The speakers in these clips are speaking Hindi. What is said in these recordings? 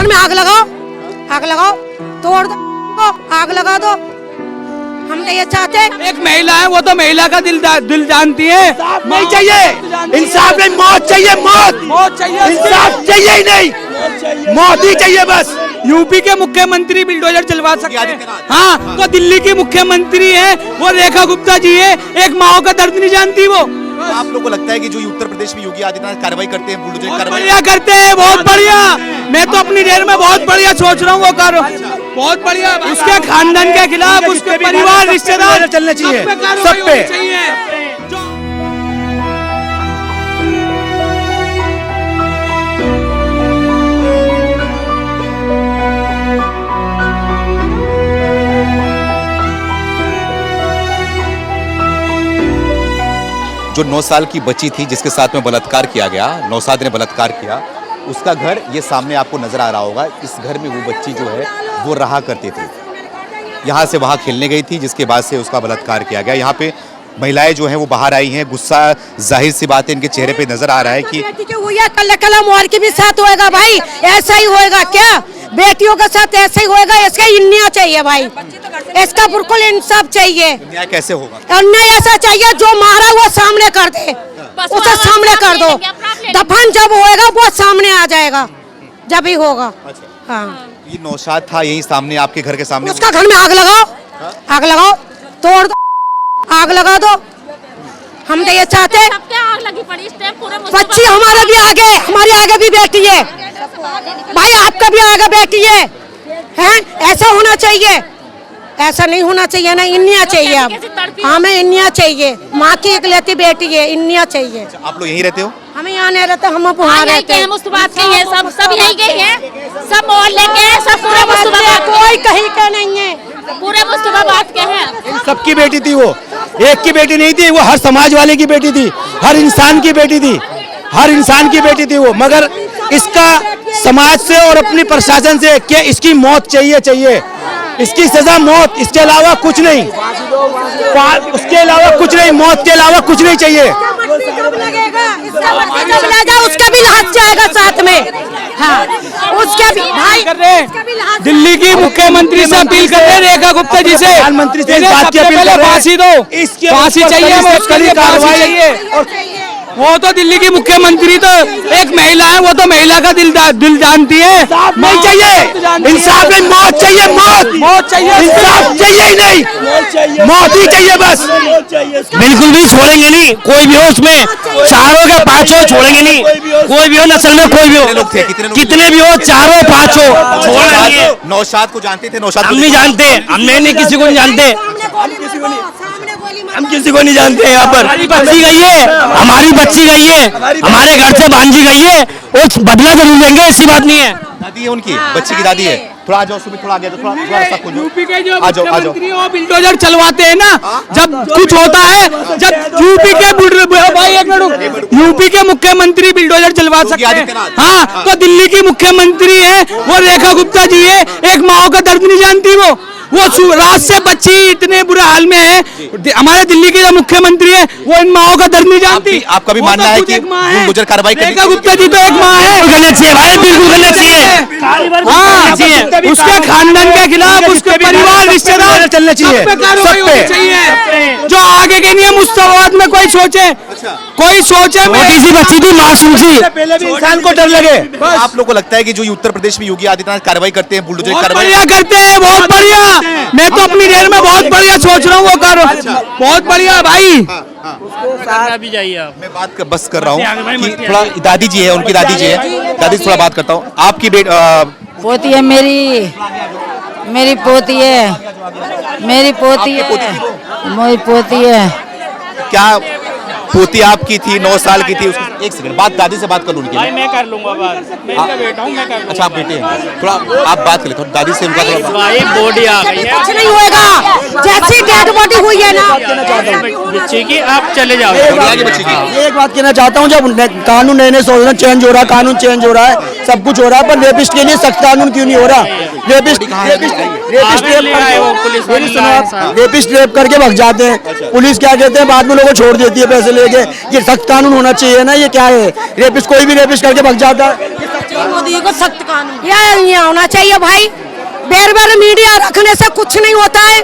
घर में आग लगाओ, तोड़ दो, आग लगा दो। हम नहीं ये चाहते। एक महिला है, वो तो महिला का दिल जानती है। नहीं चाहिए इंसाफ, नहीं मौत चाहिए, मौत चाहिए, इंसाफ चाहिए ही नहीं, मौत ही चाहिए बस। यूपी के मुख्यमंत्री बिल्डोजर चलवा सकते हैं, हाँ तो दिल्ली की मुख्यमंत्री है वो रेखा गुप्ता जी है, एक माओ का दर्द नहीं जानती वो। आप लोगों को लगता है कि जो उत्तर प्रदेश में योगी आदित्यनाथ कार्रवाई करते हैं, बुलडोजर कार्रवाई बढ़िया करते हैं, बहुत बढ़िया। मैं तो अपनी देर में बहुत बढ़िया सोच रहा हूँ वो कर, बहुत बढ़िया। उसके खानदान के खिलाफ, उसके परिवार रिश्तेदार चलने चाहिए, सब पे। जो 9 साल की बच्ची थी जिसके साथ में बलात्कार किया गया, नौशाद ने बलात्कार किया, उसका घर ये सामने आपको नजर आ रहा होगा। इस घर में वो बच्ची जो है वो रहा करती थी, यहाँ से वहाँ खेलने गई थी, जिसके बाद से उसका बलात्कार किया गया। यहाँ पे महिलाएं जो हैं वो बाहर आई हैं, गुस्सा जाहिर सी बात है इनके चेहरे पे नजर आ रहा है कि कलम और के भी साथ होएगा भाई, ऐसा ही होएगा क्या? बेटियों के साथ ऐसे ही होएगा, इसका इंसाफ चाहिए भाई, इसका बिल्कुल इंसाफ चाहिए। न्याय कैसे होगा? अन्याय ऐसा चाहिए, जो मारा वो सामने कर दे, उसे सामने कर दो। दफन जब होएगा वो सामने आ जाएगा, जब ही होगा। हाँ ये नौशाद था यही सामने आपके घर के सामने, उसका घर में आग लगाओ, तोड़ दो, आग लगा दो। हम तो ये चाहते, आग लगी पड़ी इस टाइम पूरे बच्ची हमारे भी आगे, हमारी आगे भी बेटी है भाई, आपका भी आगे बेटी है, हैं? ऐसा होना चाहिए, ऐसा नहीं होना चाहिए ना, इन्निया चाहिए। अब हमें इन्निया चाहिए, माँ की इकलौती बेटी है, इन्निया चाहिए। आप लोग यहीं रहते हो? हमें यहाँ नहीं रहते, हम वहाँ रहते हैं। मुस्तफाबाद के हैं, सब यहीं के हैं, सब मोहल्ले के हैं, सब पूरे मुस्तफाबाद, कोई कहीं का नहीं है, पूरे मुस्तफाबाद के हैं। सबकी बेटी थी वो, एक की बेटी नहीं थी वो, हर समाज वाले की बेटी थी, हर इंसान की बेटी थी, हर इंसान की बेटी थी वो। मगर इसका समाज से और अपनी प्रशासन से कि इसकी मौत चाहिए, इसकी सजा मौत, इसके अलावा कुछ नहीं, उसके अलावा कुछ नहीं, मौत के अलावा कुछ नहीं चाहिए। उसका भी लाश जाएगा साथ में, हाँ उसका भी भाई कर रहे हैं। दिल्ली की मुख्यमंत्री से अपील कर रहे हैं, रेखा गुप्ता जी से, प्रधानमंत्री से इस बात की अपील कर रहे हैं, फांसी दो, फांसी चाहिए, कार्रवाई चाहिए। वो तो दिल्ली की मुख्यमंत्री तो एक महिला है, वो तो महिला का दिल जानती है। नहीं चाहिए इंसाफ, नहीं मौत चाहिए, मौत चाहिए, इंसाफ चाहिए ही नहीं, मौत ही चाहिए बस। बिल्कुल भी छोड़ेंगे नहीं, कोई भी हो उसमें, चारों के पांचों छोड़ेंगे नहीं, कोई भी हो नस्ल में, कोई भी हो, कितने भी हो, चारों पांचों छोड़ेंगे। नौशाद को जानते थे? नौशाद हम नहीं जानते, हमने किसी को नहीं जानते, हम किसी को नहीं जानते। यहाँ पर हमारी बच्ची गई है, हमारी बच्ची गई है, हमारे घर से भांजी गई है, और बदला जरूर लेंगे, ऐसी बात नहीं है। दादी है उनकी, बच्ची की दादी है। थोड़ा आ जाओ सुमित, थोड़ा आ गया तो थोड़ा यूपी के जो मुख्यमंत्री वो बिल्डोजर चलवाते हैं ना, जब कुछ होता है, जब यूपी के मुख्यमंत्री बिल्डोजर चलवा सकते हैं, हाँ तो दिल्ली की मुख्यमंत्री है वो रेखा गुप्ता जी है, एक माओ का दर्द नहीं जानती वो रात से बच्ची इतने बुरे हाल में है। हमारे दिल्ली के जो मुख्यमंत्री है वो इन माओ का दर्द नहीं जानती। आपका भी मानना है कि बुलडोजर कार्रवाई रेखा गुप्ता जी तो एक माँ है, बिल्कुल करना चाहिए, हाँ उसके खानदान के खिलाफ, उसके परिवार रिश्तेदार चलने चाहिए, कार्रवाई होनी चाहिए। जो आगे के नियम मुस्तफाबाद में कोई सोचे, कोई सोचे, छोटी सी बच्ची थी, मासूम सी, पहले भी इंसान को डर लगे। आप लोग को लगता है कि जो उत्तर प्रदेश में योगी आदित्यनाथ कार्रवाई करते हैं, बुलडोजर कार्रवाई बढ़िया करते हैं, बहुत बढ़िया। मैं तो अपनी देर में बहुत बढ़िया सोच रहा हूँ वो कर, बहुत बढ़िया भाई। भी जाइए आप, मैं बात बस कर रहा हूँ कि थोड़ा दादी जी है, उनकी दादी जी है, दादी से थोड़ा बात करता हूँ। आपकी पोती है, मेरी पोती है, मेरी पोती है। क्या पोती आपकी थी, 9 साल की थी? एक सेकंड बात, दादी से बात कर लूँ। मैं कर लूंगा बात, मैं इनका बेटा हूँ, मैं कर लूंगा। अच्छा आप बेटे हैं, थोड़ा आप बात कर ले, थोड़ा दादी से उनका बॉडी आ गई है, कुछ नहीं होएगा, जैसी डेड बॉडी हुई है ना बच्चे की, आप चले जाओ। एक बात कहना चाहता हूँ, जब कानून नए चेंज हो रहा है, कानून चेंज हो रहा है, सब कुछ हो रहा है, पर रेपिस्ट के लिए सख्त कानून क्यों नहीं हो रहा? रेपिस्ट रेप करके भग जाते हैं, पुलिस क्या कहते हैं, बाद में लोगों को छोड़ देती है पैसे लेके। ये सख्त कानून होना चाहिए ना, ये क्या है? रेपिस्ट कोई भी रेपिस्ट करके भग जाता है, मोदी को सख्त कानून। ये होना चाहिए भाई। बेर बेर मीडिया रखने से कुछ नहीं होता है,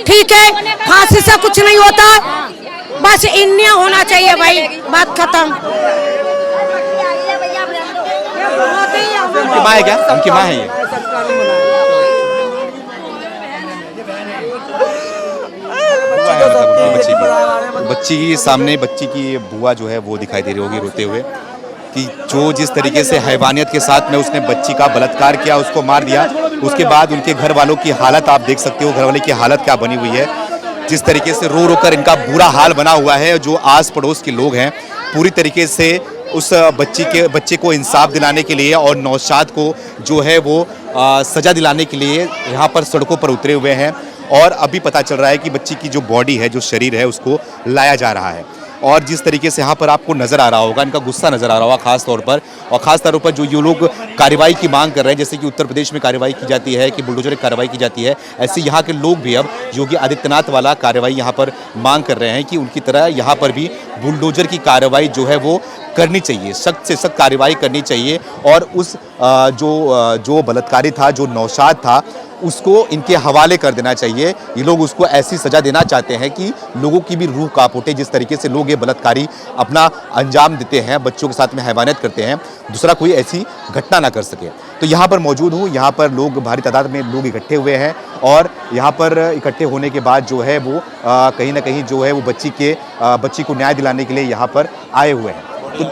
ठीक है, फांसी से कुछ नहीं होता, बस इन्हें होना चाहिए भाई, बात खत्म। उनकी माँ है क्या? उनकी माँ है ये? बच्ची की सामने बच्ची की बुआ जो है वो दिखाई दे रही होगी रोते हुए कि जो जिस तरीके से हैवानियत के साथ में उसने बच्ची का बलात्कार किया, उसको मार दिया। उसके बाद उनके घर वालों की हालत आप देख सकते हो, घर वाले की हालत क्या बनी हुई है, जिस तरीके से रो रो कर इनका बुरा हाल बना हुआ है। जो आस पड़ोस के लोग हैं पूरी तरीके से उस बच्चे को इंसाफ दिलाने के लिए और नौशाद को जो है वो सज़ा दिलाने के लिए यहाँ पर सड़कों पर उतरे हुए हैं। और अभी पता चल रहा है कि बच्ची की जो बॉडी है, जो शरीर है, उसको लाया जा रहा है। और जिस तरीके से यहाँ पर आपको नज़र आ रहा होगा, इनका गुस्सा नज़र आ रहा होगा खास तौर पर, और ख़ास तौर पर जो ये लोग कार्रवाई की मांग कर रहे हैं, जैसे कि उत्तर प्रदेश में कार्रवाई की जाती है कि बुलडोजर की कार्रवाई की जाती है, ऐसे यहाँ के लोग भी अब योगी आदित्यनाथ वाला कार्रवाई यहाँ पर मांग कर रहे हैं कि उनकी तरह यहाँ पर भी बुलडोजर की कार्रवाई जो है वो करनी चाहिए, सख्त से सख्त कार्रवाई करनी चाहिए। और उस जो बलात्कारी था, जो नौशाद था, उसको इनके हवाले कर देना चाहिए। ये लोग उसको ऐसी सज़ा देना चाहते हैं कि लोगों की भी रूह कांप उठे। जिस तरीके से लोग ये बलात्कारी अपना अंजाम देते हैं, बच्चों के साथ में हैवानियत करते हैं, दूसरा कोई ऐसी घटना ना कर सके। तो यहाँ पर मौजूद हूँ, यहाँ पर लोग भारी तादाद में लोग इकट्ठे हुए हैं और यहाँ पर इकट्ठे होने के बाद जो है वो कहीं ना कहीं जो है वो बच्ची को न्याय दिलाने के लिए यहाँ पर आए हुए हैं। तो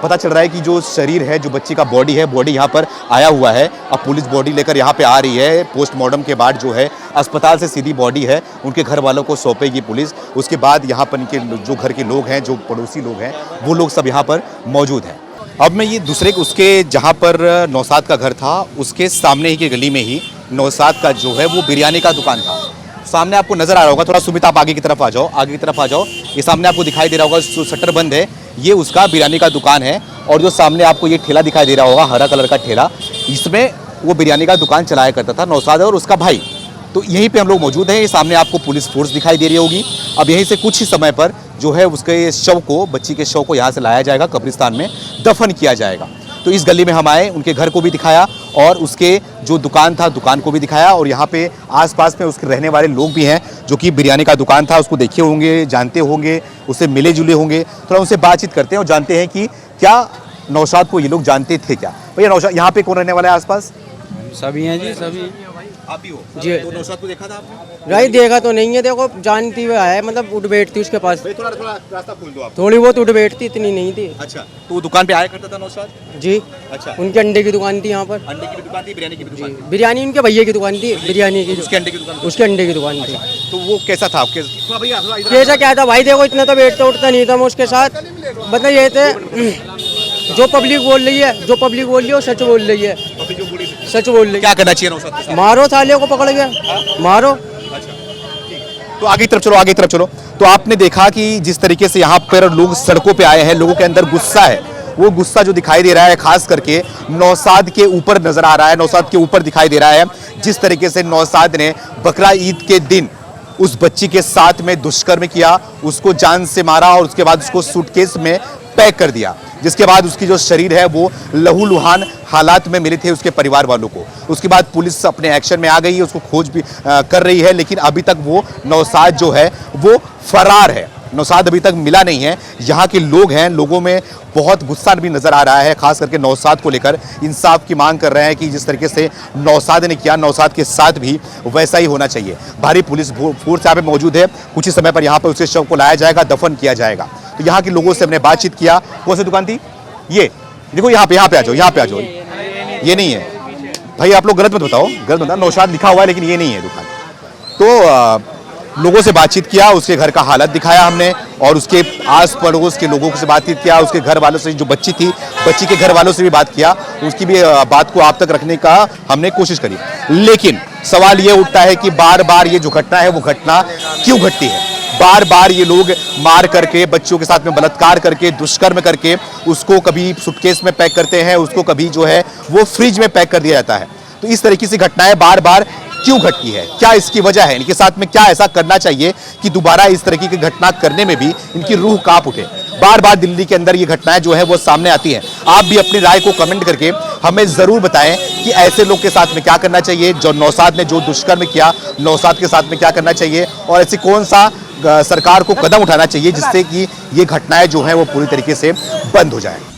पता चल रहा है कि जो शरीर है, जो बच्ची का बॉडी है, बॉडी यहाँ पर आया हुआ है। अब पुलिस बॉडी लेकर यहाँ पे आ रही है। पोस्टमार्टम के बाद जो है अस्पताल से सीधी बॉडी है उनके घर वालों को सौंपेगी पुलिस। उसके बाद यहाँ पर इनके जो घर के लोग हैं, जो पड़ोसी लोग हैं, वो लोग सब यहाँ पर मौजूद हैं। अब मैं ये दूसरे उसके जहाँ पर नौशाद का घर था, उसके सामने ही की गली में ही नौशाद का जो है वो बिरयानी का दुकान था। सामने आपको नजर आ रहा होगा, थोड़ा सुमित आप आगे की तरफ आ जाओ, आगे की तरफ आ जाओ। ये सामने आपको दिखाई दे रहा होगा, जो शटर बंद है, ये उसका बिरयानी का दुकान है। और जो सामने आपको ये ठेला दिखाई दे रहा होगा, हरा कलर का ठेला, इसमें वो बिरयानी का दुकान चलाया करता था नौशाद और उसका भाई। तो यहीं पे हम लोग मौजूद हैं। ये सामने आपको पुलिस फोर्स दिखाई दे रही होगी। अब यहीं से कुछ ही समय पर जो है उसके शव को, बच्ची के शव को यहाँ से लाया जाएगा, कब्रिस्तान में दफन किया जाएगा। तो इस गली में हम आए, उनके घर को भी दिखाया और उसके जो दुकान था, दुकान को भी दिखाया। और यहाँ पे आसपास में उसके रहने वाले लोग भी हैं, जो कि बिरयानी का दुकान था उसको देखे होंगे, जानते होंगे, उससे मिले जुले होंगे। थोड़ा उनसे बातचीत करते हैं और जानते हैं कि क्या नौशाद को ये लोग जानते थे क्या। भैया नौशाद, यहाँ पे कौन रहने वाला है आसपास? सभी हैं जी, सभी। आप भी हो जी। तो नौशाद को देखा था आपने? भाई देखा तो नहीं है, देखो जानती हुए आया, मतलब उठ बैठती उसके पास, भाई थोड़ा रास्ता खोल दो आप। थोड़ी बहुत उठ बैठती, इतनी नहीं थी। अच्छा, तो वो दुकान पे आया करता था नौशाद? जी। अच्छा, उनके अंडे की दुकान थी यहाँ पर। अंडे की भी दुकान थी, बिरयानी की भी दुकान थी? बिरयानी उनके भैया की दुकान थी, बिरयानी की। उसके अंडे की दुकान? उसके अंडे की दुकान थी। तो वो कैसा था आपके? कैसा क्या था भाई, देखो इतना तो बैठता उठता नहीं था मैं उसके साथ। मतलब ये थे, जो पब्लिक बोल रही है, जो पब्लिक बोल रही है वो सच बोल रही है, सच बोल रही है। क्या करना चाहिए नौशाद के साथ? मारो साले को, पकड़ गया मारो। तो आगे तरफ चलो, आगे तरफ चलो। तो आपने देखा कि जिस तरीके से यहाँ पर लोग सड़कों पे आए हैं, लोगों के अंदर गुस्सा है, वो गुस्सा जो दिखाई दे रहा है खास करके नौशाद के ऊपर नजर आ रहा है, नौशाद के ऊपर दिखाई दे रहा है। जिस तरीके से नौशाद ने बकरा ईद के दिन उस बच्ची के साथ में दुष्कर्म किया, उसको जान से मारा और उसके बाद उसको सूटकेस में पैक कर दिया, जिसके बाद उसकी जो शरीर है वो लहूलुहान हालात में मिले थे उसके परिवार वालों को। उसके बाद पुलिस अपने एक्शन में आ गई है, उसको खोज भी कर रही है, लेकिन अभी तक वो नौशाद जो है वो फरार है। नौशाद अभी तक मिला नहीं है। यहाँ के लोग हैं, लोगों में बहुत गुस्सा भी नजर आ रहा है, खास करके नौशाद को लेकर इंसाफ की मांग कर रहे हैं कि जिस तरीके से नौशाद ने किया, नौशाद के साथ भी वैसा ही होना चाहिए। भारी पुलिस फोर्स यहाँ पे मौजूद है। कुछ ही समय पर यहाँ पर उसके शव को लाया जाएगा, दफन किया जाएगा। तो यहाँ के लोगों से हमने बातचीत किया। कौन सी दुकान थी ये? देखो यहाँ पे आ जाओ, यहाँ पे आ जाओ। ये नहीं है भाई, आप लोग गलत मत बताओ, गलत बताओ। नौशाद लिखा हुआ है लेकिन ये नहीं है दुकान। तो लोगों से बातचीत किया, उसके घर का हालत दिखाया हमने और उसके आस पड़ोस के लोगों से बातचीत किया, उसके घर वालों से, जो बच्ची थी, बच्ची के घर वालों से भी बात किया, उसकी भी बात को आप तक रखने का हमने कोशिश करी। लेकिन सवाल ये उठता है कि बार बार ये जो घटना है वो घटना क्यों घटती है? बार बार ये लोग मार करके, बच्चों के साथ में बलात्कार करके, दुष्कर्म करके, उसको कभी सूटकेस में पैक करते हैं, उसको कभी जो है वो फ्रिज में पैक कर दिया जाता है। तो इस तरीके से घटनाएं बार बार क्यों घटती है? क्या इसकी वजह है? इनके साथ में क्या ऐसा करना चाहिए कि दोबारा इस तरह की घटना करने में भी इनकी रूह कांप उठे? बार बार दिल्ली के अंदर ये घटनाएं जो है वो सामने आती हैं। आप भी अपनी राय को कमेंट करके हमें जरूर बताएं कि ऐसे लोग के साथ में क्या करना चाहिए, जो नौशाद ने जो दुष्कर्म किया नौशाद के साथ में क्या करना चाहिए, और ऐसी कौन सा सरकार को कदम उठाना चाहिए जिससे कि ये घटनाएं जो है वो पूरी तरीके से बंद हो जाए।